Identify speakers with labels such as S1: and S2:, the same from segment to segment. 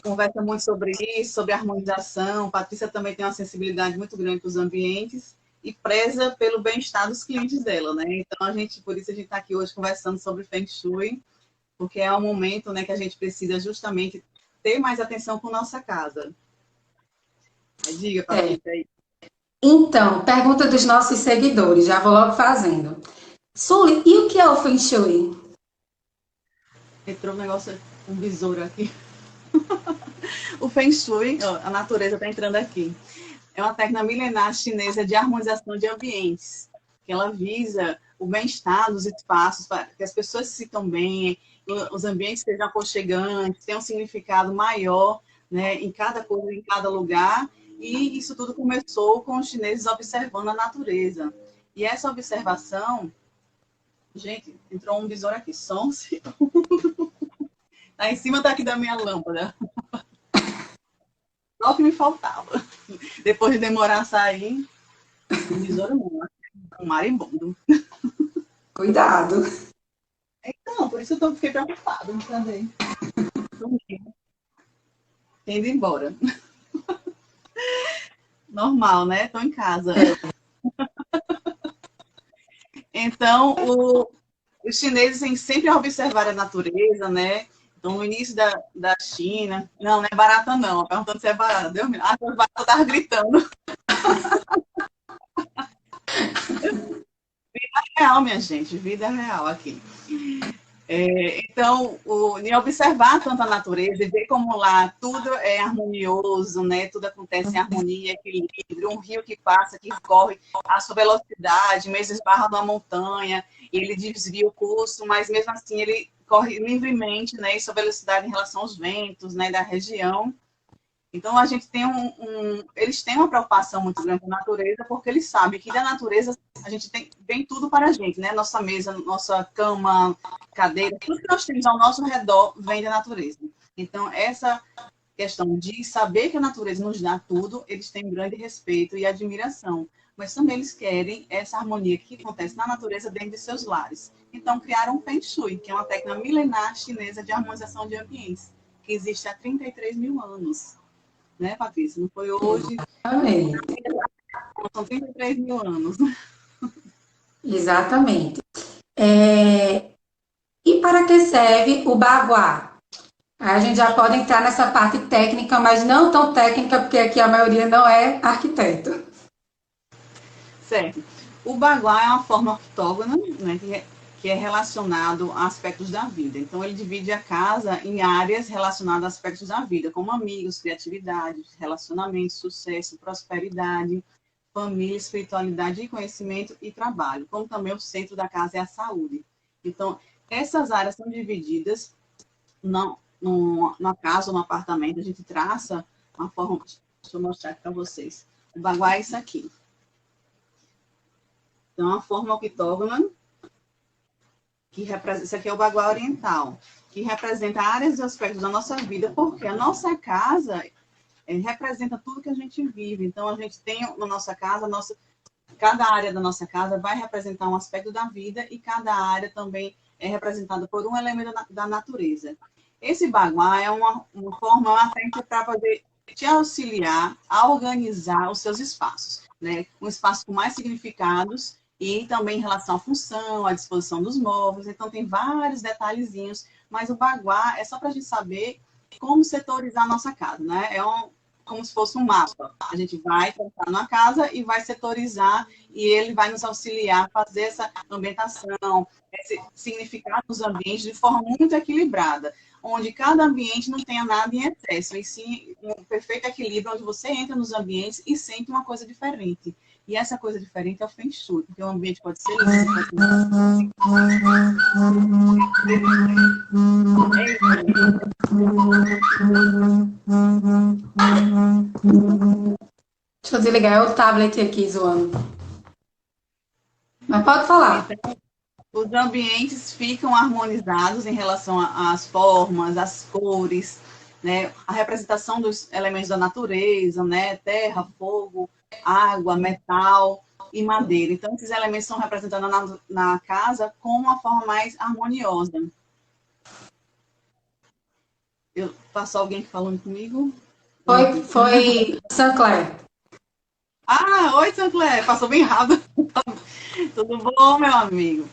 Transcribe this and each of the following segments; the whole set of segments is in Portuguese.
S1: conversa muito sobre isso, sobre harmonização. Patrícia também tem uma sensibilidade muito grande para os ambientes e preza pelo bem-estar dos clientes dela, né? Então, por isso a gente está aqui hoje conversando sobre Feng Shui, porque é um momento, né, que a gente precisa justamente ter mais atenção com nossa casa. Diga,
S2: É.
S1: Patrícia, aí.
S2: Então, pergunta dos nossos seguidores, já vou logo fazendo. Sully, e o que é o Feng Shui?
S1: Entrou um negócio, um besouro aqui. O Feng Shui, ó, a natureza está entrando aqui. É uma técnica milenar chinesa de harmonização de ambientes, que ela visa o bem-estar dos espaços, para que as pessoas se sintam bem, os ambientes sejam aconchegantes, tenham um significado maior, né, em cada coisa, em cada lugar. E isso tudo começou com os chineses observando a natureza. E essa observação, gente, entrou um besouro aqui, som, tá em cima daqui da minha lâmpada. Só o que me faltava. Depois de demorar a sair, um besouro não, um marimbondo.
S2: Cuidado.
S1: Então, por isso eu fiquei preocupada, não sabia. Indo embora. Normal, né? Estou em casa. Então, os chineses têm sempre a observar a natureza, né? Então, no início da China... Não, não é barata, não. Perguntando se é barata. Deus me... as baratas estavam gritando. Real, minha gente. Vida real aqui. Então, em observar tanto a natureza e ver como lá tudo é harmonioso, né? Tudo acontece em harmonia, equilíbrio, um rio que passa, que corre à sua velocidade, mesmo esbarra numa montanha, e ele desvia o curso, mas mesmo assim ele corre livremente, né? E sua velocidade em relação aos ventos, né? Da região. Então, a gente tem eles têm uma preocupação muito grande com a natureza, porque eles sabem que da natureza a gente vem tudo para a gente, né? Nossa mesa, nossa cama, cadeira, tudo que nós temos ao nosso redor vem da natureza. Então, essa questão de saber que a natureza nos dá tudo, eles têm grande respeito e admiração. Mas também eles querem essa harmonia que acontece na natureza dentro de seus lares. Então, criaram o Feng Shui, que é uma técnica milenar chinesa de harmonização de ambientes, que existe há 33 mil anos, né, Patrícia? Não foi hoje,
S2: Exatamente.
S1: são 33 mil anos.
S2: Exatamente. E para que serve o baguá? Aí a gente já pode entrar nessa parte técnica, mas não tão técnica, porque aqui a maioria não é arquiteto.
S1: Certo. O baguá é uma forma octógona, né, que é relacionado a aspectos da vida. Então, ele divide a casa em áreas relacionadas a aspectos da vida, como amigos, criatividade, relacionamento, sucesso, prosperidade, família, espiritualidade, conhecimento e trabalho, como também o centro da casa é a saúde. Então, essas áreas são divididas numa casa ou no apartamento, a gente traça uma forma, deixa eu mostrar aqui para vocês. O baguá é isso aqui. Então, a forma octógona, que representa, isso aqui é o baguá oriental, que representa áreas e aspectos da nossa vida, porque a nossa casa representa tudo que a gente vive. Então, a gente tem na nossa casa, cada área da nossa casa vai representar um aspecto da vida e cada área também é representada por um elemento da natureza. Esse baguá é uma forma, uma técnica para poder te auxiliar a organizar os seus espaços, né? Um espaço com mais significados e também em relação à função, à disposição dos móveis. Então, tem vários detalhezinhos, mas o baguá é só para a gente saber como setorizar a nossa casa, né? Como se fosse um mapa. A gente vai comprar numa casa e vai setorizar e ele vai nos auxiliar a fazer essa ambientação, esse significado dos ambientes de forma muito equilibrada, onde cada ambiente não tenha nada em excesso, e sim um perfeito equilíbrio, onde você entra nos ambientes e sente uma coisa diferente. E essa coisa diferente é o Feng Shui, porque o ambiente pode ser lindo, pode ser...
S2: Deixa eu desligar é o tablet aqui zoando. Mas pode falar.
S1: Então, os ambientes ficam harmonizados em relação às formas, às cores, né? A representação dos elementos da natureza, né? Terra, fogo, água, metal e madeira. Então, esses elementos são representados na casa com uma forma mais harmoniosa. Passou alguém falando comigo?
S2: Foi Sancler.
S1: Ah, oi, Sancler. Passou bem rápido. Tudo bom, meu amigo?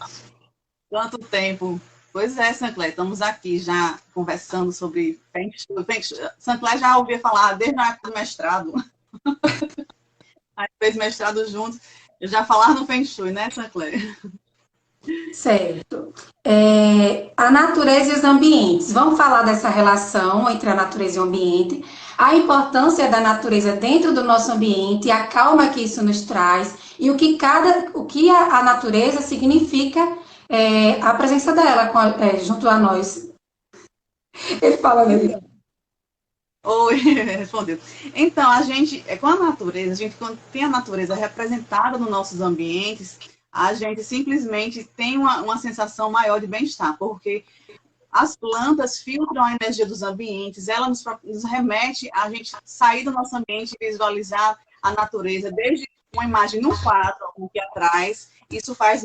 S1: Quanto tempo? Pois é, Sancler, estamos aqui já conversando sobre Feng Shui. Sancler já ouvia falar desde a época do mestrado. Aí fez mestrado juntos. Eu já falava no Feng Shui, né, Sancler?
S2: Certo. A natureza e os ambientes. Vamos falar dessa relação entre a natureza e o ambiente, a importância da natureza dentro do nosso ambiente, a calma que isso nos traz e o que a natureza significa a presença dela junto a nós. Ele fala nele.
S1: Oi, respondeu. Então, a gente, com a natureza, a gente, quando tem a natureza representada nos nossos ambientes, a gente simplesmente tem uma sensação maior de bem-estar, porque as plantas filtram a energia dos ambientes, ela nos remete a gente sair do nosso ambiente e visualizar a natureza, desde uma imagem no quadro, aqui atrás, isso faz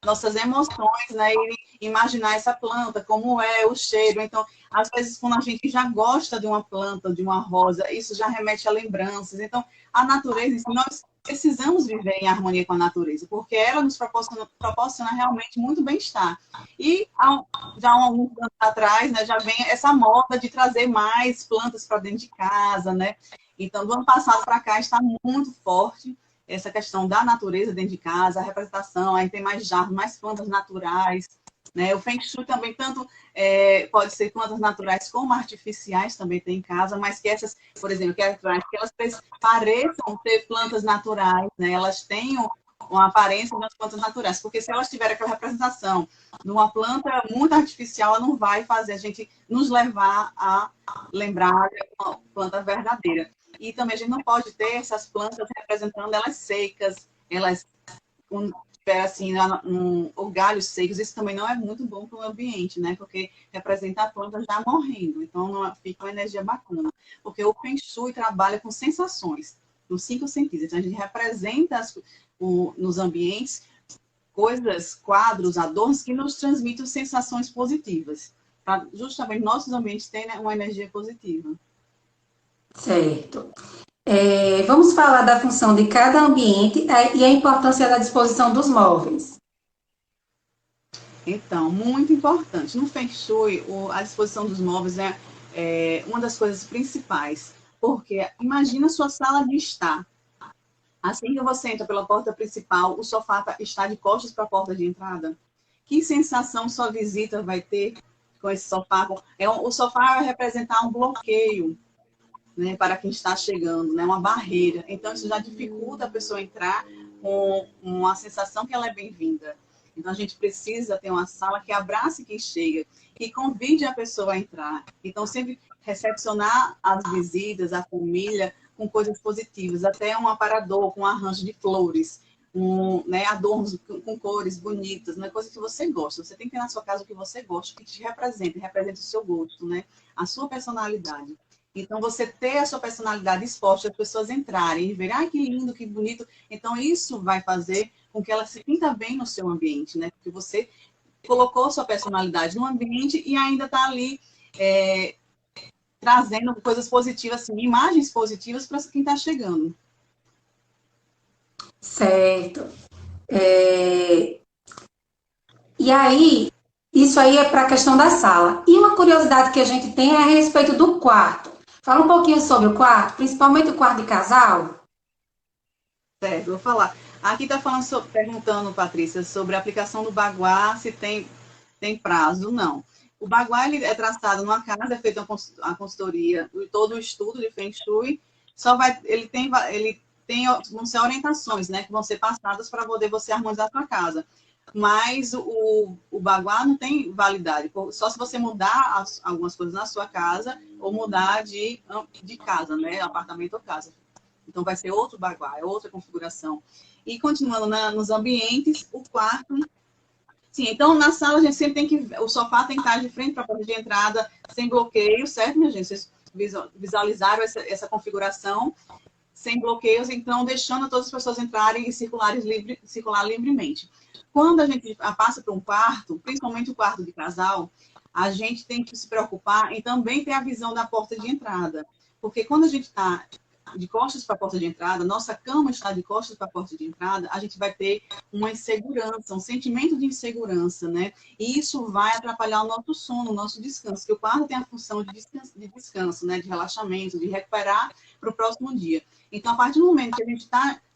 S1: nossas emoções, né? E imaginar essa planta, como é o cheiro. Então, às vezes, quando a gente já gosta de uma planta, de uma rosa, isso já remete a lembranças. Então, a natureza, nós precisamos viver em harmonia com a natureza, porque ela nos proporciona realmente muito bem-estar. E já há alguns anos atrás, né, já vem essa moda de trazer mais plantas para dentro de casa, né? Então, do ano passado para cá está muito forte essa questão da natureza dentro de casa, a representação, aí tem mais jarros, mais plantas naturais, né? O Feng Shui também, tanto pode ser plantas naturais como artificiais, também tem em casa, mas que essas, por exemplo, que elas pareçam ter plantas naturais, né? Elas tenham uma aparência das plantas naturais, porque se elas tiverem aquela representação de uma planta muito artificial, ela não vai fazer a gente nos levar a lembrar de uma planta verdadeira. E também a gente não pode ter essas plantas representando elas secas, elas tiver assim, ou galhos secos, isso também não é muito bom para o ambiente, né? Porque representa a planta já morrendo, então não fica uma energia bacana. Porque o Feng Shui trabalha com sensações, nos 5 sentidos. Então a gente representa nos ambientes coisas, quadros, adornos que nos transmitem sensações positivas, para justamente nossos ambientes terem uma energia positiva.
S2: Certo. Vamos falar da função de cada ambiente e a importância da disposição dos móveis.
S1: Então, muito importante. No Feng Shui, a disposição dos móveis é uma das coisas principais. Porque imagina a sua sala de estar. Assim que você entra pela porta principal, o sofá está de costas para a porta de entrada. Que sensação sua visita vai ter com esse sofá? O sofá vai representar um bloqueio, né, para quem está chegando, né, uma barreira. Então, isso já dificulta a pessoa entrar com uma sensação que ela é bem-vinda. Então, a gente precisa ter uma sala que abrace quem chega, que convide a pessoa a entrar. Então, sempre recepcionar as visitas, a família, com coisas positivas, até um aparador com um arranjo de flores, né, adornos com cores bonitas, uma coisa que você gosta. Você tem que ter na sua casa o que você gosta, que te representa o seu gosto, né, a sua personalidade. Então, você ter a sua personalidade exposta, as pessoas entrarem e verem, ai, que lindo, que bonito. Então, isso vai fazer com que ela se sinta bem no seu ambiente, né? Porque você colocou sua personalidade no ambiente e ainda está ali trazendo coisas positivas, assim, imagens positivas para quem está chegando.
S2: Certo. E aí, isso aí é para a questão da sala. E uma curiosidade que a gente tem é a respeito do quarto. Fala um pouquinho sobre o quarto, principalmente o quarto de casal.
S1: Certo, vou falar. Aqui está perguntando, Patrícia, sobre a aplicação do Baguá, se tem prazo. Não. O Baguá ele é traçado numa casa, é feita a consultoria, todo o estudo de Feng Shui, vão ser orientações, né, que vão ser passadas para poder você harmonizar a sua casa. Mas o Baguá não tem validade, só se você mudar algumas coisas na sua casa ou mudar de casa, né, apartamento ou casa. Então, vai ser outro Baguá, é outra configuração. E continuando nos ambientes, o quarto... Sim, então, na sala, a gente sempre tem que... O sofá tem que estar de frente para a porta de entrada, sem bloqueio, certo, minha gente? Vocês visualizaram essa configuração, sem bloqueios, então, deixando todas as pessoas entrarem e circular livremente. Quando a gente passa para um quarto, principalmente o quarto de casal, a gente tem que se preocupar em também ter a visão da porta de entrada. Porque quando a gente está de costas para a porta de entrada, nossa cama está de costas para a porta de entrada, a gente vai ter uma insegurança, um sentimento de insegurança, né? E isso vai atrapalhar o nosso sono, o nosso descanso, que o quarto tem a função de descanso, né? De relaxamento, de recuperar para o próximo dia. Então, a partir do momento que a gente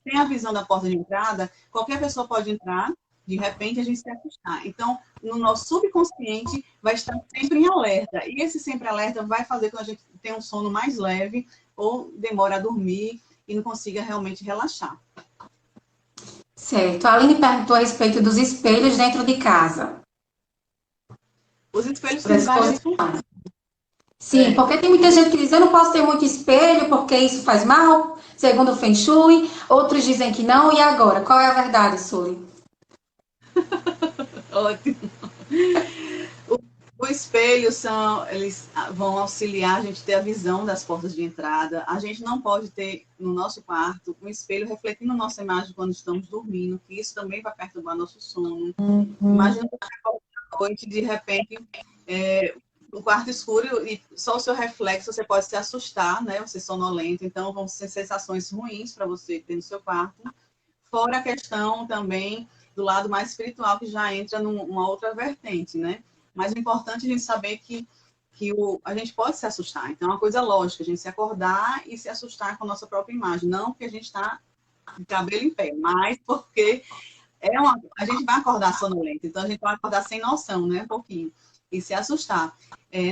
S1: tem a visão da porta de entrada, qualquer pessoa pode entrar, de repente a gente se assustar. Então, no nosso subconsciente vai estar sempre em alerta. E esse sempre alerta vai fazer com que a gente tenha um sono mais leve ou demore a dormir e não consiga realmente relaxar.
S2: Certo. A Aline perguntou a respeito dos espelhos dentro de casa.
S1: Os espelhos têm várias funções.
S2: Sim, porque tem muita gente que diz, eu não posso ter muito espelho porque isso faz mal, segundo o Feng Shui. Outros dizem que não. E agora? Qual é a verdade, Sully?
S1: Ótimo. O espelho eles vão auxiliar a gente a ter a visão das portas de entrada. A gente não pode ter no nosso quarto um espelho refletindo nossa imagem quando estamos dormindo, que isso também vai perturbar nosso sono. Imagina que à noite, de repente, o quarto escuro e só o seu reflexo você pode se assustar, né? Você sonolento, então vão ser sensações ruins para você ter no seu quarto. Fora a questão também do lado mais espiritual, que já entra numa outra vertente, né? Mas é importante a gente saber que a gente pode se assustar. Então, é uma coisa lógica, a gente se acordar e se assustar com a nossa própria imagem. Não porque a gente está de cabelo em pé, mas porque a gente vai acordar sonolento. Então, a gente vai acordar sem noção, né? Um pouquinho. E se assustar.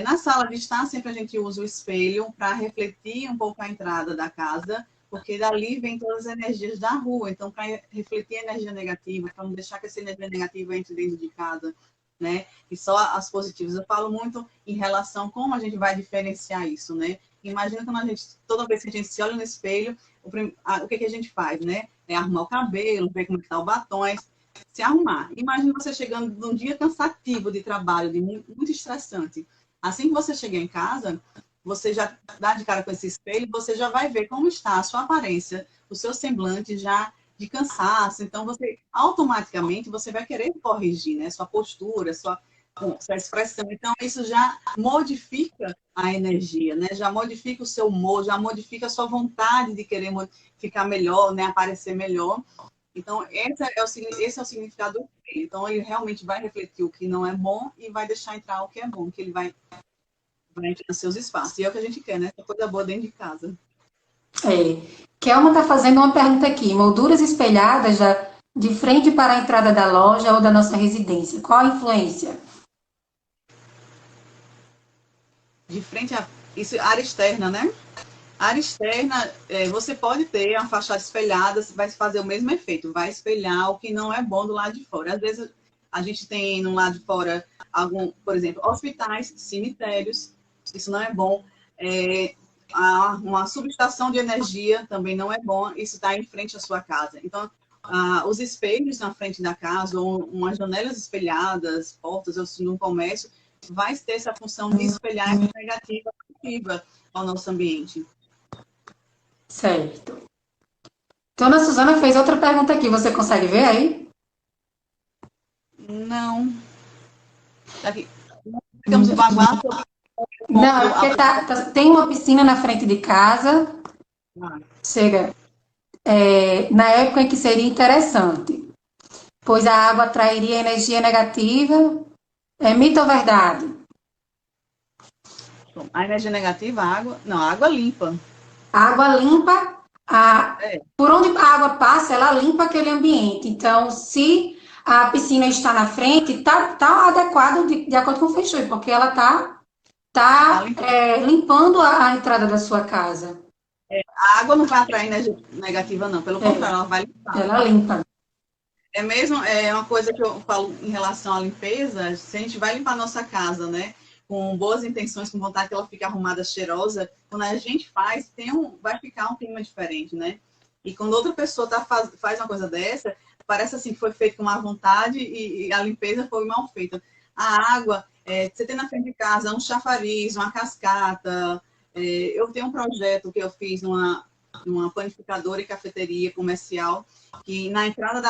S1: Na sala de estar, sempre a gente usa o espelho para refletir um pouco a entrada da casa, porque dali vem todas as energias da rua. Então, para refletir a energia negativa, para não deixar que essa energia negativa entre dentro de casa, né? E só as positivas. Eu falo muito em relação a como a gente vai diferenciar isso, né? Imagina quando toda vez que a gente se olha no espelho, o que a gente faz, né? É arrumar o cabelo, ver como está o batom, se arrumar. Imagina você chegando num dia cansativo de trabalho, muito estressante. Assim que você chegar em casa, você já dá de cara com esse espelho, você já vai ver como está a sua aparência, o seu semblante já de cansaço. Então, automaticamente você vai querer corrigir, né? Sua postura, sua expressão. Então, isso já modifica a energia, né? Já modifica o seu humor, já modifica a sua vontade de querer ficar melhor, né? Aparecer melhor. Então, esse é o significado do espelho. Então, ele realmente vai refletir o que não é bom e vai deixar entrar o que é bom, que ele vai entrar nos seus espaços. E é o que a gente quer, né? Essa coisa boa dentro de casa.
S2: Kelma está fazendo uma pergunta aqui. Molduras espelhadas de frente para a entrada da loja ou da nossa residência. Qual a influência?
S1: De frente isso, área externa, né? Área externa, você pode ter uma fachada espelhada, vai fazer o mesmo efeito, vai espelhar o que não é bom do lado de fora. Às vezes a gente tem no lado de fora por exemplo, hospitais, cemitérios, isso não é bom. Uma subestação de energia também não é bom, isso está em frente à sua casa. Então, os espelhos na frente da casa, ou umas janelas espelhadas, portas, ou se num comércio, vai ter essa função de espelhar essa negativa positiva ao nosso ambiente.
S2: Certo. Dona Suzana fez outra pergunta aqui, você consegue ver aí?
S1: Não. Aqui. Ficamos vaguando.
S2: Não, é porque tem uma piscina na frente de casa. Chega. Na época em que seria interessante, pois a água atrairia energia negativa. É mito ou verdade?
S1: A energia negativa, a água. Não, a água limpa.
S2: A água limpa. Por onde a água passa, ela limpa aquele ambiente. Então, se a piscina está na frente, está adequado de acordo com o Feng Shui, porque ela está limpando a entrada da sua casa.
S1: A água não vai atrair energia negativa, não. Pelo contrário, ela vai limpar.
S2: Ela limpa.
S1: É uma coisa que eu falo em relação à limpeza, se a gente vai limpar a nossa casa, né? Com boas intenções, com vontade que ela fique arrumada, cheirosa, quando a gente faz, vai ficar um clima diferente, né? E quando outra pessoa faz uma coisa dessa, parece assim que foi feito com má vontade e a limpeza foi mal feita. A água, você tem na frente de casa um chafariz, uma cascata. Eu tenho um projeto que eu fiz numa panificadora e cafeteria comercial, que na entrada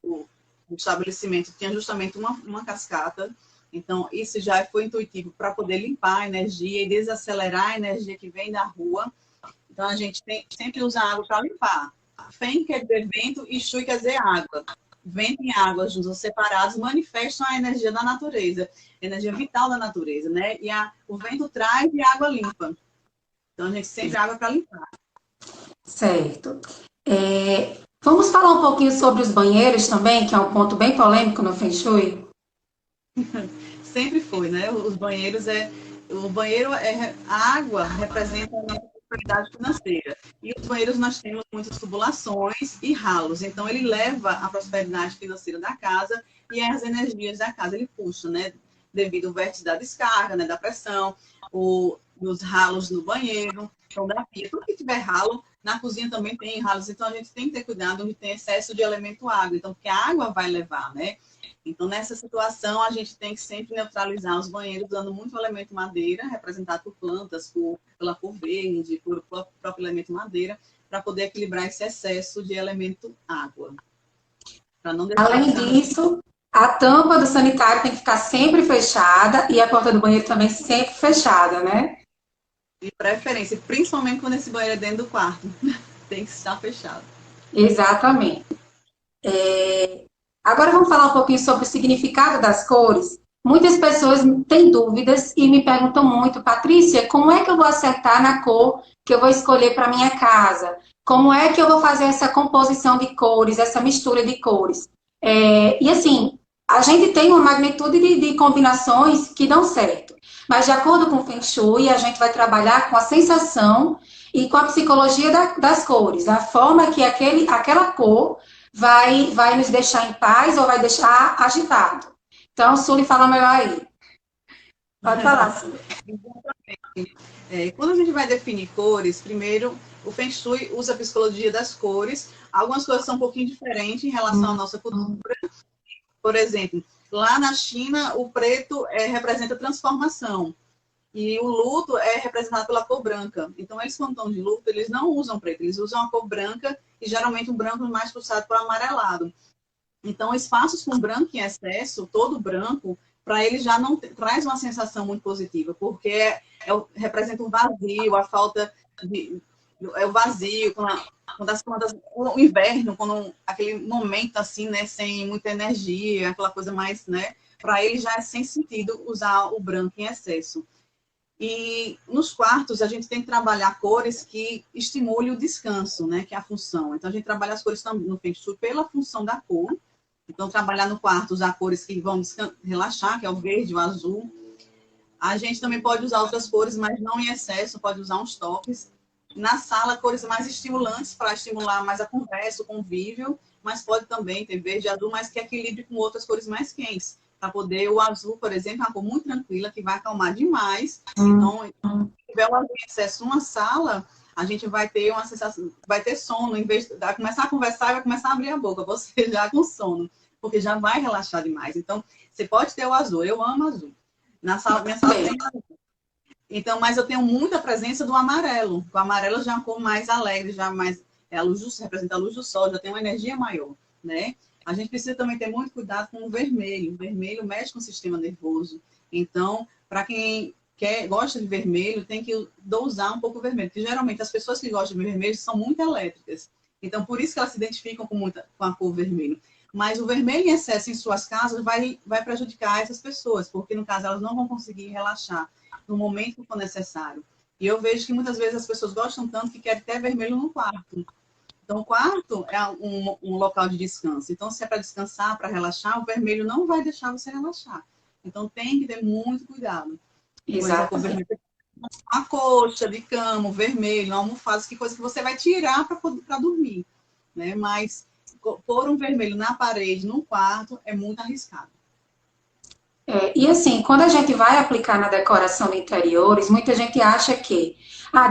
S1: do estabelecimento tinha justamente uma cascata. Então, isso já foi intuitivo para poder limpar a energia e desacelerar a energia que vem da rua. Então, a gente sempre usa água para limpar. Fen quer dizer vento e Shui quer dizer água. Vento e água juntos, separados, manifestam a energia da natureza, a energia vital da natureza, né? E o vento traz e a água limpa. Então, a gente sempre água para limpar.
S2: Certo. Vamos falar um pouquinho sobre os banheiros também, que é um ponto bem polêmico no Feng Shui?
S1: Sempre foi, né? Os banheiros a água representa a nossa prosperidade financeira. E os banheiros nós temos muitas tubulações e ralos. Então ele leva a prosperidade financeira da casa e as energias da casa ele puxa, né? Devido ao vértice da descarga, né? Da pressão, os ralos no banheiro, então da pia. Tudo que tiver ralo, na cozinha também tem ralos. Então a gente tem que ter cuidado onde tem excesso de elemento água. Então, porque a água vai levar, né? Então, nessa situação, a gente tem que sempre neutralizar os banheiros, usando muito o elemento madeira, representado por plantas, pela cor verde, por próprio elemento madeira, para poder equilibrar esse excesso de elemento água.
S2: Além disso, a tampa do sanitário tem que ficar sempre fechada e a porta do banheiro também sempre fechada, né?
S1: De preferência, principalmente quando esse banheiro é dentro do quarto. Tem que estar fechado.
S2: Exatamente. Agora vamos falar um pouquinho sobre o significado das cores. Muitas pessoas têm dúvidas e me perguntam muito, Patrícia, como é que eu vou acertar na cor que eu vou escolher para minha casa? Como é que eu vou fazer essa composição de cores, essa mistura de cores? E assim, a gente tem uma magnitude de combinações que dão certo. Mas de acordo com o Feng Shui, a gente vai trabalhar com a sensação e com a psicologia das cores. A forma que aquela cor vai nos deixar em paz ou vai deixar agitado. Então, Suli, fala melhor aí. Pode falar, Suli.
S1: Quando a gente vai definir cores, primeiro, o Feng Shui usa a psicologia das cores. Algumas coisas são um pouquinho diferentes em relação à nossa cultura. Por exemplo, lá na China, o preto representa transformação. E o luto é representado pela cor branca. Então, eles, quando estão de luto, eles não usam preto, eles usam a cor branca e geralmente um branco mais puxado para o amarelado. Então, espaços com branco em excesso, todo branco, para ele já não traz uma sensação muito positiva, porque representa um vazio, a falta de... É o vazio, quando as plantas... O inverno, quando aquele momento assim, né, sem muita energia, aquela coisa mais, né? Para ele já é sem sentido usar o branco em excesso. E nos quartos, a gente tem que trabalhar cores que estimulem o descanso, né? Que é a função. Então, a gente trabalha as cores no Feng Shui pela função da cor. Então, trabalhar no quarto, usar cores que vão relaxar, que é o verde, o azul. A gente também pode usar outras cores, mas não em excesso, pode usar uns toques. Na sala, cores mais estimulantes, para estimular mais a conversa, o convívio, mas pode também ter verde e azul, mas que equilibre com outras cores mais quentes. Para poder, o azul, por exemplo, é uma cor muito tranquila, que vai acalmar demais. Então, se tiver um azul em excesso numa sala, a gente vai ter uma sensação, vai ter sono, em vez de começar a conversar, vai começar a abrir a boca, você já com sono, porque já vai relaxar demais. Então, você pode ter o azul, eu amo azul. Minha sala tem azul. Então, mas eu tenho muita presença do amarelo. O amarelo já é uma cor mais alegre, já mais a luz representa a luz do sol, já tem uma energia maior, né? A gente precisa também ter muito cuidado com o vermelho. O vermelho mexe com o sistema nervoso. Então, para quem gosta de vermelho, tem que dosar um pouco o vermelho. Porque geralmente as pessoas que gostam de vermelho são muito elétricas. Então, por isso que elas se identificam com a cor vermelho. Mas o vermelho em excesso em suas casas vai prejudicar essas pessoas, porque no caso elas não vão conseguir relaxar no momento que for necessário. E eu vejo que muitas vezes as pessoas gostam tanto que querem ter vermelho no quarto. Então, o quarto é um local de descanso. Então, se é para descansar, para relaxar, o vermelho não vai deixar você relaxar. Então, tem que ter muito cuidado.
S2: Exato.
S1: A coxa de cama, o vermelho, a almofada, que coisa que você vai tirar para dormir. Né? Mas pôr um vermelho na parede, num quarto, é muito arriscado.
S2: E assim, quando a gente vai aplicar na decoração de interiores, muita gente acha que,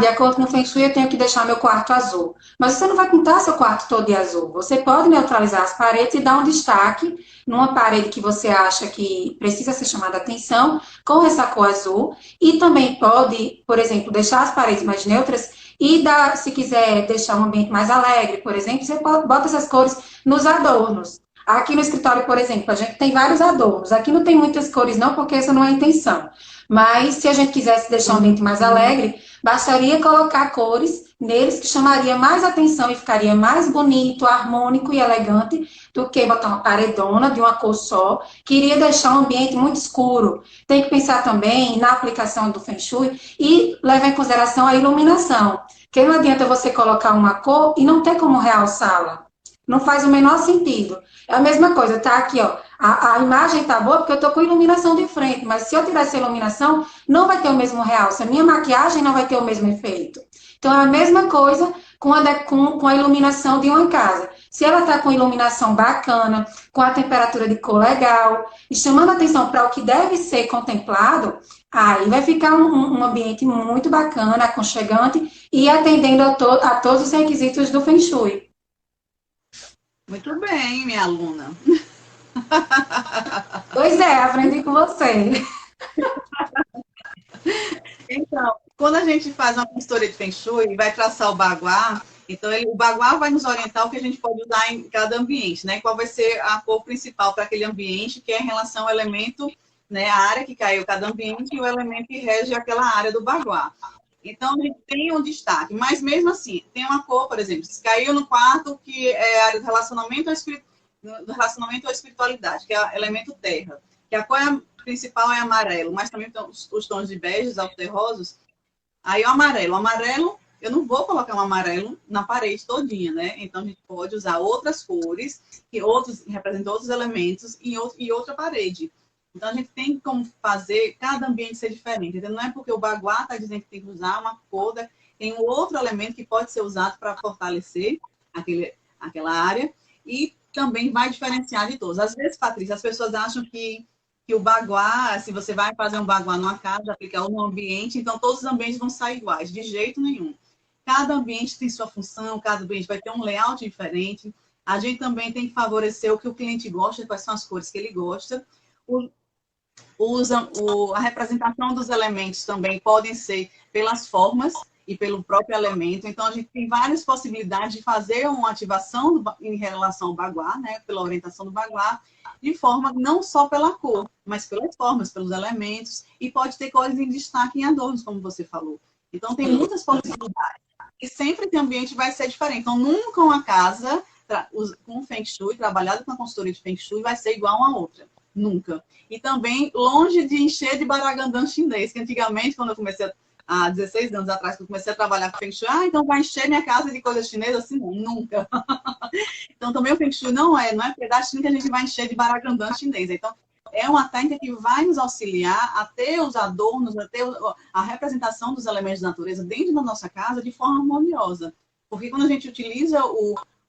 S2: de acordo com o Feng Shui, eu tenho que deixar meu quarto azul. Mas você não vai pintar seu quarto todo de azul. Você pode neutralizar as paredes e dar um destaque numa parede que você acha que precisa ser chamada a atenção com essa cor azul. E também pode, por exemplo, deixar as paredes mais neutras e se quiser deixar um ambiente mais alegre, por exemplo, você bota essas cores nos adornos. Aqui no escritório, por exemplo, a gente tem vários adornos. Aqui não tem muitas cores, não, porque essa não é a intenção. Mas se a gente quisesse deixar um ambiente mais alegre, bastaria colocar cores neles que chamaria mais atenção e ficaria mais bonito, harmônico e elegante do que botar uma paredona de uma cor só, que iria deixar o ambiente muito escuro. Tem que pensar também na aplicação do Feng Shui e levar em consideração a iluminação. Porque não adianta você colocar uma cor e não ter como realçá-la. Não faz o menor sentido. É a mesma coisa, tá aqui, ó. A imagem tá boa porque eu tô com iluminação de frente, mas se eu tirar essa iluminação, não vai ter o mesmo realce. A minha maquiagem não vai ter o mesmo efeito. Então, é a mesma coisa com a iluminação de uma casa. Se ela tá com iluminação bacana, com a temperatura de cor legal, e chamando atenção para o que deve ser contemplado, aí vai ficar um ambiente muito bacana, aconchegante e atendendo a todos os requisitos do Feng Shui.
S1: Muito bem, minha aluna.
S2: Pois é, aprendi com você.
S1: Então, quando a gente faz uma consultoria de Feng Shui e vai traçar o baguá, então o baguá vai nos orientar o que a gente pode usar em cada ambiente, né? Qual vai ser a cor principal para aquele ambiente, que é em relação ao elemento, né? A área que caiu cada ambiente e o elemento que rege aquela área do baguá. Então, a gente tem um destaque, mas mesmo assim, tem uma cor, por exemplo, se caiu no quarto que é a área do relacionamento à espiritualidade, que é o elemento terra, que a cor principal é amarelo, mas também tem os tons de beges, alterrosos. Aí o amarelo, eu não vou colocar um amarelo na parede todinha, né? Então, a gente pode usar outras cores, que representam outros elementos em outra parede. Então, a gente tem como fazer cada ambiente ser diferente. Então, não é porque o baguá está dizendo que tem que usar uma cor, tem um outro elemento que pode ser usado para fortalecer aquela área e também vai diferenciar de todos. Às vezes, Patrícia, as pessoas acham que o baguá, se você vai fazer um baguá numa casa, aplicar no ambiente, então todos os ambientes vão sair iguais, de jeito nenhum. Cada ambiente tem sua função, cada ambiente vai ter um layout diferente. A gente também tem que favorecer o que o cliente gosta, quais são as cores que ele gosta. A representação dos elementos também podem ser pelas formas e pelo próprio elemento. Então, a gente tem várias possibilidades de fazer uma ativação em relação ao baguá, né, pela orientação do baguá, de forma não só pela cor, mas pelas formas, pelos elementos, e pode ter cores em destaque em adornos, como você falou. Então, tem muitas possibilidades. E sempre que o ambiente vai ser diferente. Então, nunca uma casa com Feng Shui, trabalhada com a consultoria de Feng Shui, vai ser igual a uma outra. Nunca. E também longe de encher de baragandã chinês, que antigamente, quando eu comecei há 16 anos atrás, que eu comecei a trabalhar com Feng Shui, então vai encher minha casa de coisa chinesa? Assim, não, nunca. Então, também o Feng Shui não é porque da China que a gente vai encher de baragandã chinês. Então, é uma técnica que vai nos auxiliar a ter os adornos, a ter a representação dos elementos da natureza dentro da nossa casa de forma harmoniosa. Porque quando a gente utiliza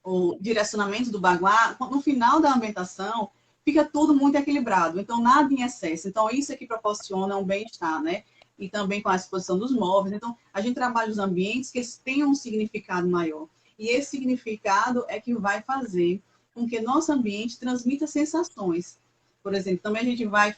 S1: o direcionamento do baguá, no final da ambientação, fica tudo muito equilibrado. Então, nada em excesso. Então, isso é que proporciona um bem-estar, né? E também com a exposição dos móveis. Então, a gente trabalha os ambientes que tenham um significado maior. E esse significado é que vai fazer com que nosso ambiente transmita sensações. Por exemplo, também a gente vai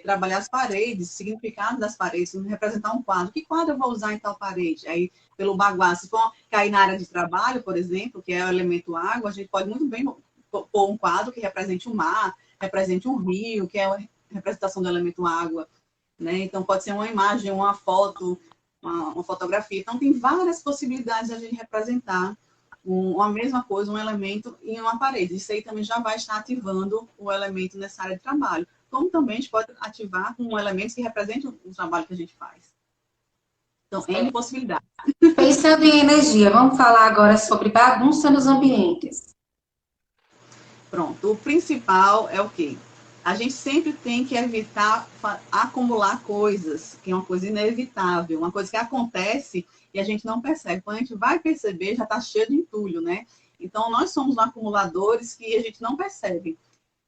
S1: trabalhar as paredes, o significado das paredes, representar um quadro. Que quadro eu vou usar em tal parede? Aí, pelo baguá, se for cair na área de trabalho, por exemplo, que é o elemento água, a gente pode muito bem pôr um quadro que represente o mar, represente um rio, que é a representação do elemento água, né? Então, pode ser uma imagem, uma foto, uma fotografia. Então, tem várias possibilidades de a gente representar a mesma coisa, um elemento em uma parede. Isso aí também já vai estar ativando o elemento nessa área de trabalho. Como também a gente pode ativar com elementos que representem o trabalho que a gente faz. Então, N possibilidades.
S2: Pensando em energia, vamos falar agora sobre bagunça nos ambientes.
S1: Pronto, o principal é o quê? A gente sempre tem que evitar acumular coisas, que é uma coisa inevitável, uma coisa que acontece e a gente não percebe. Quando a gente vai perceber, já está cheio de entulho, né? Então, nós somos acumuladores que a gente não percebe.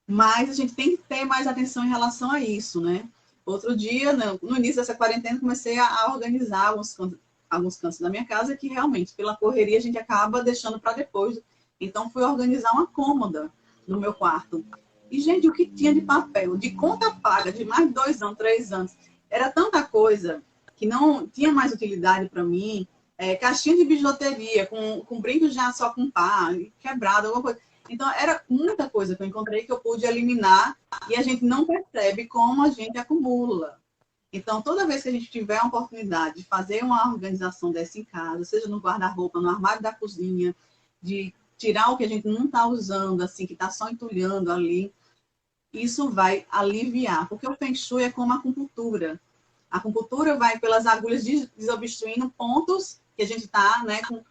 S1: Mas a gente tem que ter mais atenção em relação a isso, né? Outro dia, no início dessa quarentena, comecei a organizar alguns cantos da minha casa que realmente, pela correria, a gente acaba deixando para depois. Então, fui organizar uma cômoda no meu quarto. E, gente, o que tinha de papel, de conta paga, de mais de 2 anos, 3 anos, era tanta coisa que não tinha mais utilidade para mim. Caixinha de bijuteria, com brinco já só com pá, quebrado, alguma coisa. Então, era muita coisa que eu encontrei que eu pude eliminar e a gente não percebe como a gente acumula. Então, toda vez que a gente tiver a oportunidade de fazer uma organização dessa em casa, seja no guarda-roupa, no armário da cozinha, de tirar o que a gente não está usando, assim, que está só entulhando ali, isso vai aliviar, porque o Feng Shui é como a acupuntura. A acupuntura vai pelas agulhas desobstruindo pontos que a gente está, né, com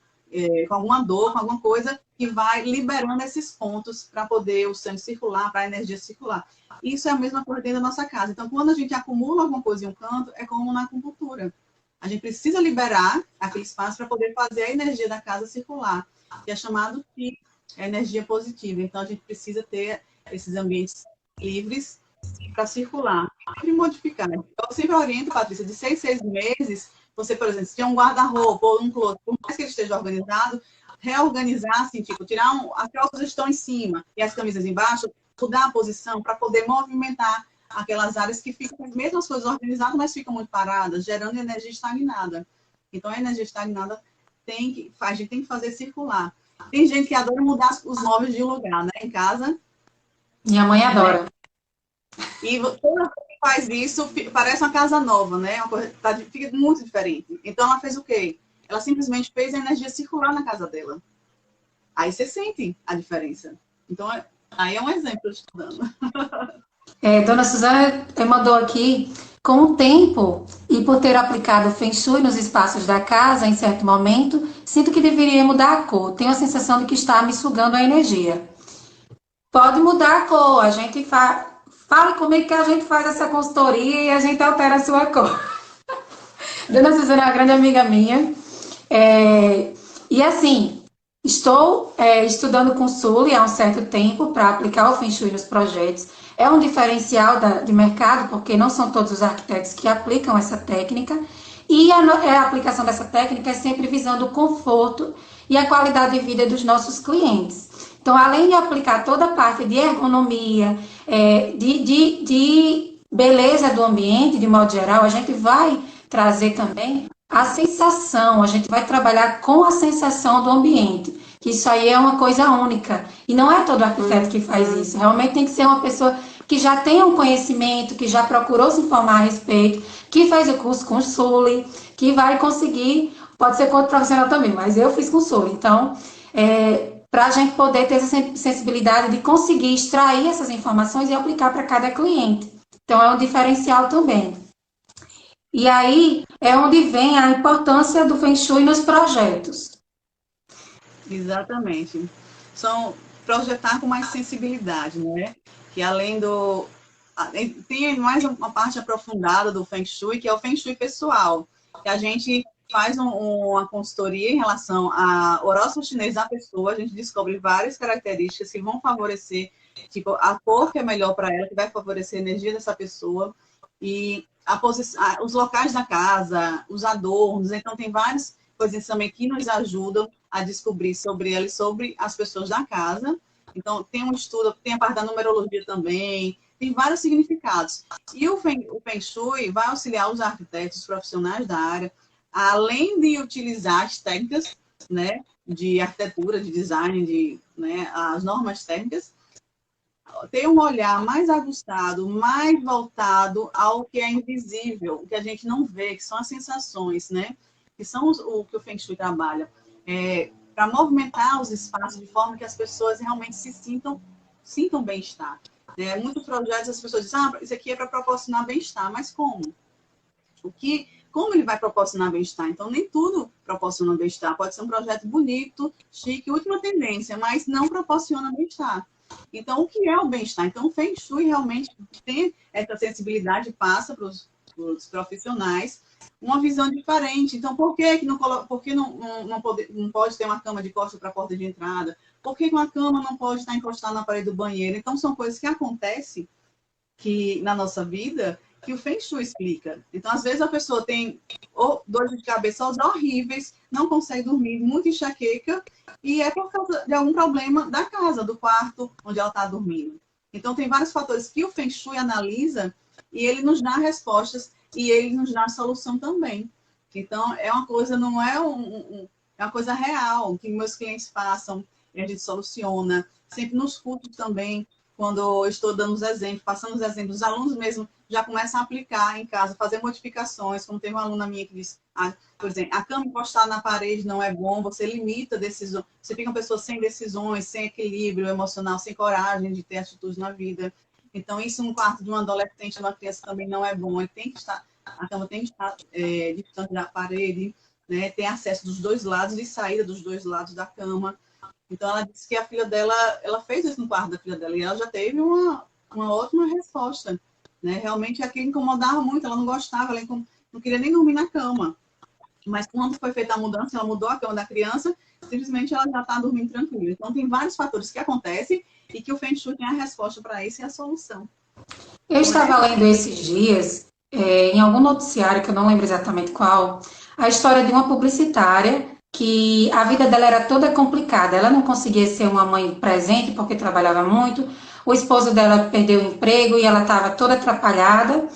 S1: alguma dor, com alguma coisa, que vai liberando esses pontos para poder o sangue circular, para a energia circular. Isso é a mesma coisa dentro da nossa casa. Então, quando a gente acumula alguma coisa em um canto, é como na acupuntura. A gente precisa liberar aquele espaço para poder fazer a energia da casa circular, que é chamado de energia positiva. Então, a gente precisa ter esses ambientes livres para circular e modificar. Eu sempre oriento, Patrícia, de 6 meses, você, por exemplo, se tem um guarda-roupa ou um closet, por mais que ele esteja organizado, reorganizar, assim, tipo, tirar as calças estão em cima e as camisas embaixo, mudar a posição para poder movimentar aquelas áreas que ficam com as mesmas coisas organizadas, mas ficam muito paradas, gerando energia estagnada. Então, a energia estagnada a gente tem que fazer circular. Tem gente que adora mudar os móveis de lugar, né, em casa.
S2: Minha mãe adora.
S1: E toda vez que faz isso, parece uma casa nova, né? Uma coisa, fica muito diferente. Então, ela fez o quê? Ela simplesmente fez a energia circular na casa dela. Aí você sente a diferença. Então, aí é um exemplo estudando.
S2: Dona Suzana mandou aqui, com o tempo e por ter aplicado o Feng Shui nos espaços da casa em certo momento, sinto que deveria mudar a cor. Tenho a sensação de que está me sugando a energia. Pode mudar a cor, a gente fale comigo que a gente faz essa consultoria e a gente altera a sua cor. Dona Suzana é uma grande amiga minha. E assim, estou estudando com Sully há um certo tempo para aplicar o Feng Shui nos projetos. É um diferencial de mercado, porque não são todos os arquitetos que aplicam essa técnica. E a aplicação dessa técnica é sempre visando o conforto e a qualidade de vida dos nossos clientes. Então, além de aplicar toda a parte de ergonomia, de beleza do ambiente, de modo geral, a gente vai trazer também a sensação, a gente vai trabalhar com a sensação do ambiente, que isso aí é uma coisa única. E não é todo arquiteto que faz isso. Realmente tem que ser uma pessoa que já tenha um conhecimento, que já procurou se informar a respeito, que fez o curso com o Sully, que vai conseguir, pode ser com outro profissional também, mas eu fiz com o Sully. Então, para a gente poder ter essa sensibilidade de conseguir extrair essas informações e aplicar para cada cliente. Então, é um diferencial também. E aí é onde vem a importância do Feng Shui nos projetos.
S1: Exatamente. São projetar com mais sensibilidade, né? Que além do... Tem mais uma parte aprofundada do Feng Shui, que é o Feng Shui pessoal. Que a gente faz uma consultoria em relação ao horóscopo chinês da pessoa, a gente descobre várias características que vão favorecer, tipo, a cor que é melhor para ela, que vai favorecer a energia dessa pessoa, e os locais da casa, os adornos. Então, tem várias coisas também que nos ajudam a descobrir sobre ela e sobre as pessoas da casa. Então, tem um estudo, tem a parte da numerologia também, tem vários significados. E o Feng Shui vai auxiliar os arquitetos, os profissionais da área, além de utilizar as técnicas, né, de arquitetura, de design, né, as normas técnicas, ter um olhar mais aguçado, mais voltado ao que é invisível, o que a gente não vê, que são as sensações, né? Que são o que o Feng Shui trabalha. Para movimentar os espaços de forma que as pessoas realmente se sintam bem-estar. Muitos projetos as pessoas dizem, isso aqui é para proporcionar bem-estar, mas como? Como ele vai proporcionar bem-estar? Então, nem tudo proporciona bem-estar. Pode ser um projeto bonito, chique, última tendência, mas não proporciona bem-estar. Então, o que é o bem-estar? Então, o Feng Shui realmente tem essa sensibilidade, passa para os profissionais uma visão diferente. Então, por que não pode ter uma cama de costas para a porta de entrada? Por que uma cama não pode estar encostada na parede do banheiro? Então, são coisas que acontecem na nossa vida que o Feng Shui explica. Então, às vezes, a pessoa tem dores de cabeça horríveis, não consegue dormir, muita enxaqueca, e é por causa de algum problema da casa, do quarto onde ela está dormindo. Então, tem vários fatores que o Feng Shui analisa e ele nos dá respostas e ele nos dá a solução também. Então, é uma coisa, não é é uma coisa real, que meus clientes passam, e a gente soluciona. sempre nos cursos também, quando eu estou dando os exemplos, passando os exemplos, os alunos mesmo já começam a aplicar em casa, fazer modificações, como tem uma aluna minha que diz, por exemplo, a cama encostada na parede não é bom, você limita decisões, você fica uma pessoa sem decisões, sem equilíbrio emocional, sem coragem de ter atitudes na vida. Então, isso no quarto de um adolescente, uma criança também não é bom, ele tem que estar, a cama tem que estar distante da parede, né, tem acesso dos dois lados e saída dos dois lados da cama. Então, ela disse que a filha dela, ela fez isso no quarto da filha dela, e ela já teve uma ótima resposta, né? Realmente, aquilo incomodava muito, ela não gostava, ela não queria nem dormir na cama. Mas quando foi feita a mudança, ela mudou a cama da criança, simplesmente ela já está dormindo tranquila. Então, tem vários fatores que acontecem e que o Feng Shui tem a resposta para isso e a solução.
S2: Eu estava lendo esses dias, em algum noticiário, que eu não lembro exatamente qual, a história de uma publicitária que a vida dela era toda complicada. Ela não conseguia ser uma mãe presente porque trabalhava muito. O esposo dela perdeu o emprego e ela estava toda atrapalhada.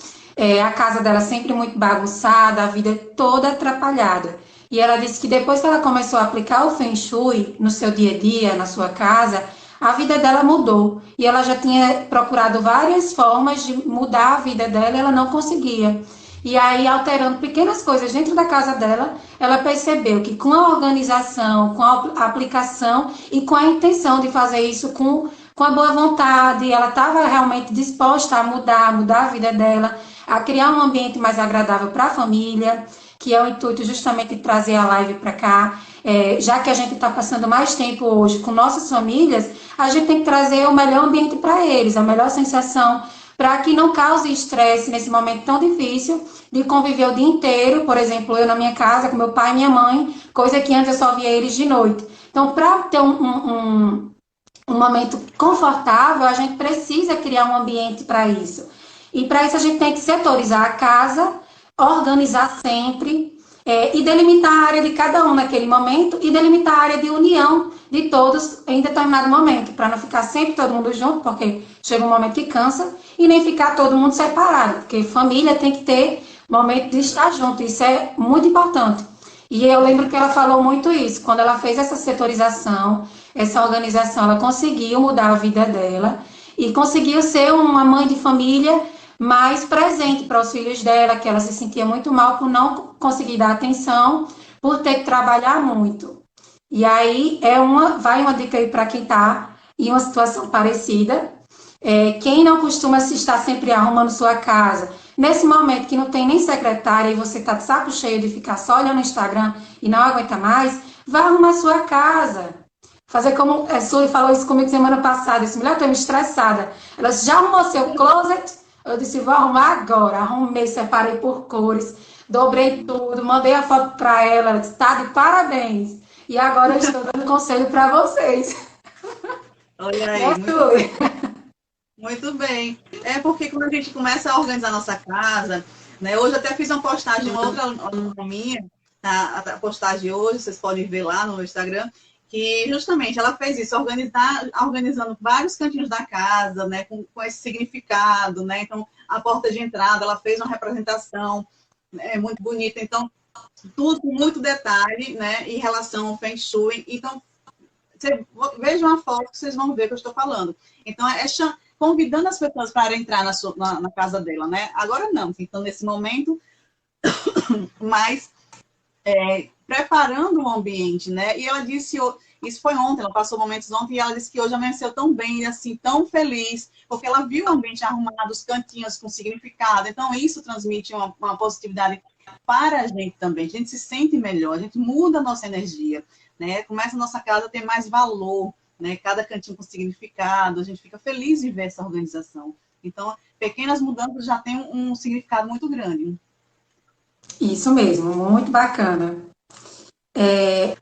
S2: A casa dela sempre muito bagunçada, a vida toda atrapalhada. E ela disse que depois que ela começou a aplicar o Feng Shui no seu dia a dia, na sua casa, a vida dela mudou. E ela já tinha procurado várias formas de mudar a vida dela e ela não conseguia. E aí, alterando pequenas coisas dentro da casa dela, ela percebeu que com a organização, com a aplicação e com a intenção de fazer isso com a boa vontade, ela estava realmente disposta a mudar a vida dela, a criar um ambiente mais agradável para a família, que é o intuito justamente de trazer a live para cá. Já que a gente está passando mais tempo hoje com nossas famílias, a gente tem que trazer o melhor ambiente para eles, a melhor sensação, para que não cause estresse nesse momento tão difícil de conviver o dia inteiro, por exemplo, eu na minha casa com meu pai e minha mãe, coisa que antes eu só via eles de noite. Então, para ter um momento confortável, a gente precisa criar um ambiente para isso. E para isso a gente tem que setorizar a casa, organizar sempre, e delimitar a área de cada um naquele momento e delimitar a área de união de todos em determinado momento, para não ficar sempre todo mundo junto, porque chega um momento que cansa, e nem ficar todo mundo separado, porque família tem que ter momento de estar junto, isso é muito importante. E eu lembro que ela falou muito isso, quando ela fez essa setorização, essa organização, ela conseguiu mudar a vida dela e conseguiu ser uma mãe de família mais presente para os filhos dela, que ela se sentia muito mal por não conseguir dar atenção, por ter que trabalhar muito. E aí vai uma dica aí para quem está em uma situação parecida. Quem não costuma se estar sempre arrumando sua casa, nesse momento que não tem nem secretária e você está de saco cheio de ficar só olhando o Instagram e não aguenta mais, vá arrumar sua casa. Fazer como a Sully falou isso comigo semana passada. Esse mulher, eu estou me estressada. Ela disse, já arrumou seu closet? Eu disse, vou arrumar agora. Arrumei, separei por cores, dobrei tudo, mandei a foto para ela. Ela disse, tá de parabéns. E agora eu estou dando conselho para vocês.
S1: Olha aí, muito bem. Muito bem. É porque quando a gente começa a organizar nossa casa, né? Hoje até fiz uma postagem, outra minha, a postagem hoje, vocês podem ver lá no Instagram, que justamente ela fez isso, organizando vários cantinhos da casa, né, com esse significado, né, então a porta de entrada, ela fez uma representação muito bonita, então tudo com muito detalhe, né, em relação ao Feng Shui, então vejam uma foto que vocês vão ver o que eu estou falando, então convidando as pessoas para entrar na casa dela, né, agora não, então nesse momento, mas preparando o ambiente, né? E ela disse, isso foi ontem, ela passou momentos ontem, e ela disse que hoje amanheceu tão bem, assim, tão feliz, porque ela viu o ambiente arrumado, os cantinhos com significado. Então, isso transmite uma positividade para a gente também. A gente se sente melhor, a gente muda a nossa energia, né? Começa a nossa casa a ter mais valor, né? Cada cantinho com significado, a gente fica feliz de ver essa organização. Então, pequenas mudanças já têm um significado muito grande.
S2: Isso mesmo, muito bacana.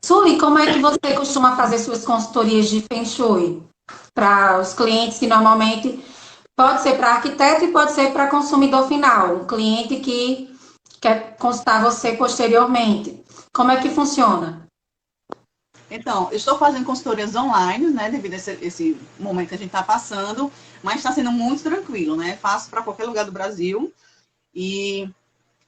S2: Sully, como é que você costuma fazer suas consultorias de Feng Shui? Para os clientes que normalmente pode ser para arquiteto e pode ser para consumidor final, um cliente que quer consultar você posteriormente. Como é que funciona?
S1: Então, eu estou fazendo consultorias online, né, devido a esse momento que a gente está passando, mas está sendo muito tranquilo, né? Faço para qualquer lugar do Brasil e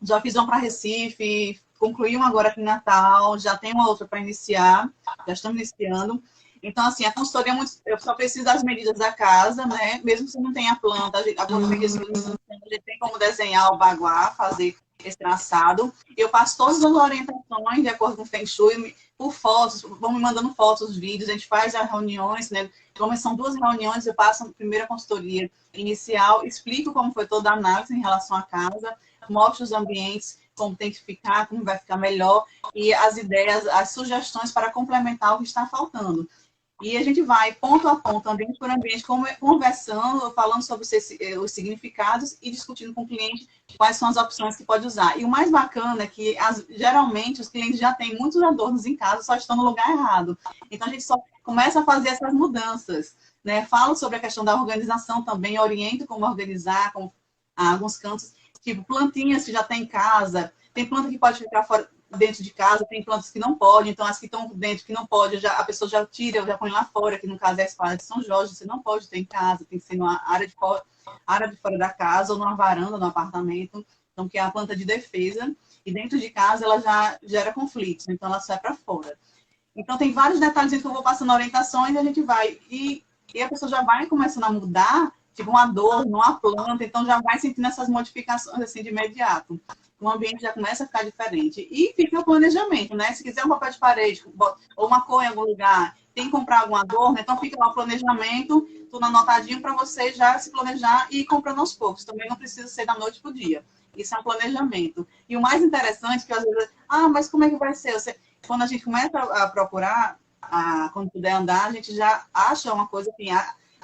S1: já fiz uma para Recife, concluí uma agora aqui em Natal, já tem uma outra para iniciar, já estamos iniciando. Então, assim, a consultoria, eu só preciso das medidas da casa, né? Mesmo se não tem a planta, algumas medidas que a gente tem como desenhar o baguá, fazer esse traçado. Eu passo todas as orientações de acordo com o Feng Shui, por fotos, vão me mandando fotos, vídeos, a gente faz as reuniões, né? Como são 2 reuniões, eu passo a primeira consultoria inicial, explico como foi toda a análise em relação à casa, mostro os ambientes, como tem que ficar, como vai ficar melhor, e as ideias, as sugestões para complementar o que está faltando. E a gente vai ponto a ponto, ambiente por ambiente, conversando, falando sobre os significados e discutindo com o cliente quais são as opções que pode usar. E o mais bacana é que, geralmente, os clientes já têm muitos adornos em casa, só estão no lugar errado. Então, a gente só começa a fazer essas mudanças, né? Falo sobre a questão da organização também, oriento como organizar, como alguns cantos, tipo plantinhas que já tem em casa, tem planta que pode ficar fora, dentro de casa, tem plantas que não podem, então as que estão dentro que não pode, a pessoa já tira, já põe lá fora, que no caso é a espada de São Jorge, você não pode ter em casa, tem que ser numa área de fora da casa, ou numa varanda, no apartamento, então que é a planta de defesa, e dentro de casa ela já gera conflitos, então ela sai para fora. Então tem vários detalhes que eu vou passando orientações e a gente vai, e a pessoa já vai começando a mudar, tipo uma dor, uma planta, então já vai sentindo essas modificações assim de imediato. O ambiente já começa a ficar diferente. E fica o planejamento, né? Se quiser um papel de parede ou uma cor em algum lugar, tem que comprar algum adorno, então fica lá o planejamento, tudo anotadinho para você já se planejar e ir comprando aos poucos. Também não precisa ser da noite para o dia. Isso é um planejamento. E o mais interessante é que às vezes, mas como é que vai ser? Quando a gente começa a procurar, quando puder andar, a gente já acha uma coisa assim,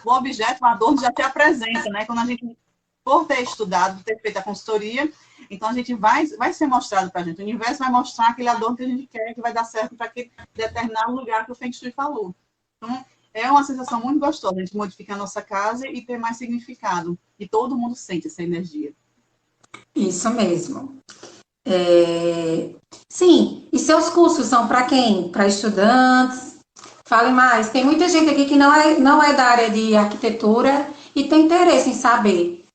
S1: o objeto, o adorno já te apresenta, né? Quando a gente, por ter estudado, por ter feito a consultoria, então a gente vai ser mostrado para a gente. O universo vai mostrar aquele adorno que a gente quer, que vai dar certo para aquele determinado lugar que o Feng Shui falou. Então, é uma sensação muito gostosa a gente modificar a nossa casa e ter mais significado. E todo mundo sente essa energia.
S2: Isso mesmo. Sim, e seus cursos são para quem? Para estudantes? Fale mais. Tem muita gente aqui que não é da área de arquitetura e tem interesse em saber.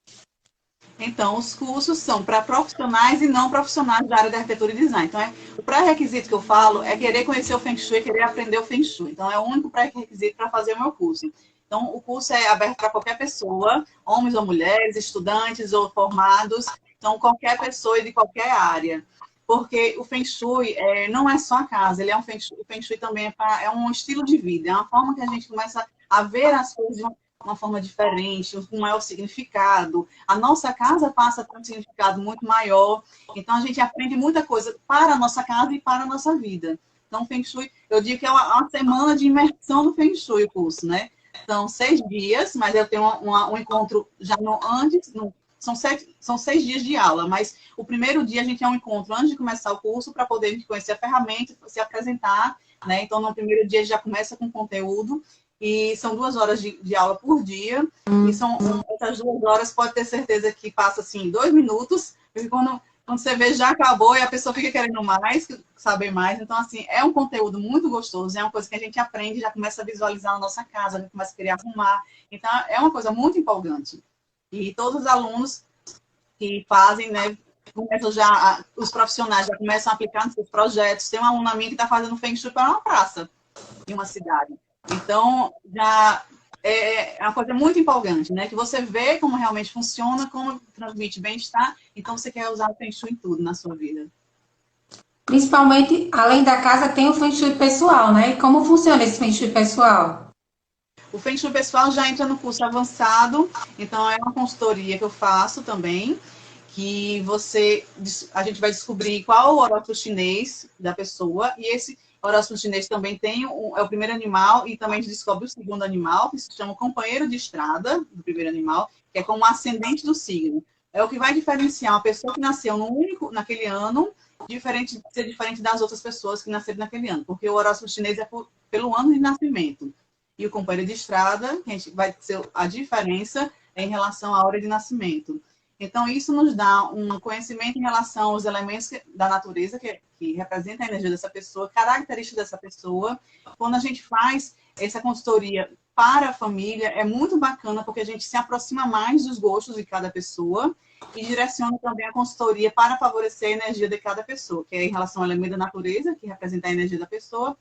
S1: Então, os cursos são para profissionais e não profissionais da área de arquitetura e design. Então, o pré-requisito que eu falo é querer conhecer o Feng Shui, querer aprender o Feng Shui. Então, é o único pré-requisito para fazer o meu curso. Então, o curso é aberto para qualquer pessoa, homens ou mulheres, estudantes ou formados. Então, qualquer pessoa de qualquer área. Porque o Feng Shui não é só a casa, ele é o Feng Shui também é um estilo de vida, é uma forma que a gente começa a ver as coisas de uma forma diferente, com maior significado. A nossa casa passa a ter um significado muito maior. Então, a gente aprende muita coisa para a nossa casa e para a nossa vida. Então, Feng Shui, eu digo que é uma semana de imersão no Feng Shui o curso, né? São 6 dias, mas eu tenho um encontro já antes, são 6 dias de aula, mas o primeiro dia a gente é um encontro antes de começar o curso para poder conhecer a ferramenta, se apresentar, né? Então, no primeiro dia já começa com conteúdo, e são 2 horas de aula por dia, e essas 2 horas pode ter certeza que passa assim 2 minutos, porque quando você vê já acabou e a pessoa fica querendo mais, saber mais. Então, assim, é um conteúdo muito gostoso, é uma coisa que a gente aprende, já começa a visualizar na nossa casa, já começa a querer arrumar. Então, é uma coisa muito empolgante. E todos os alunos que fazem, né, os profissionais já começam a aplicar nos seus projetos. Tem uma aluna minha que está fazendo Feng Shui para uma praça em uma cidade. Então, já é uma coisa muito empolgante, né? Que você vê como realmente funciona, como transmite bem-estar, então você quer usar o Feng Shui em tudo na sua vida.
S2: Principalmente, além da casa, tem o Feng Shui pessoal, né? E como funciona esse Feng Shui pessoal?
S1: O Feng Shui pessoal já entra no curso avançado, então é uma consultoria que eu faço também, que a gente vai descobrir qual o horóscopo chinês da pessoa, e esse horóscopo chinês também é o primeiro animal, e também a gente descobre o segundo animal, que se chama companheiro de estrada, do primeiro animal, que é como ascendente do signo. É o que vai diferenciar uma pessoa que nasceu naquele ano, ser diferente das outras pessoas que nasceram naquele ano, porque o horóscopo chinês é pelo ano de nascimento. E o companheiro de estrada, que a gente vai ser a diferença em relação à hora de nascimento. Então, isso nos dá um conhecimento em relação aos elementos da natureza que representam a energia dessa pessoa, características dessa pessoa. Quando a gente faz essa consultoria para a família, é muito bacana, porque a gente se aproxima mais dos gostos de cada pessoa e direciona também a consultoria para favorecer a energia de cada pessoa, que é em relação ao elemento da natureza, que representa a energia da pessoa,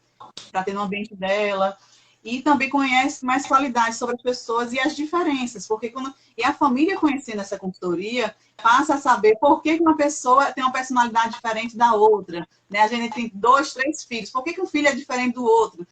S1: para ter no ambiente dela. e também conhece mais qualidades sobre as pessoas e as diferenças, porque e a família conhecendo essa consultoria passa a saber por que uma pessoa tem uma personalidade diferente da outra, né? A gente tem 2, 3 filhos, por que um filho é diferente do outro?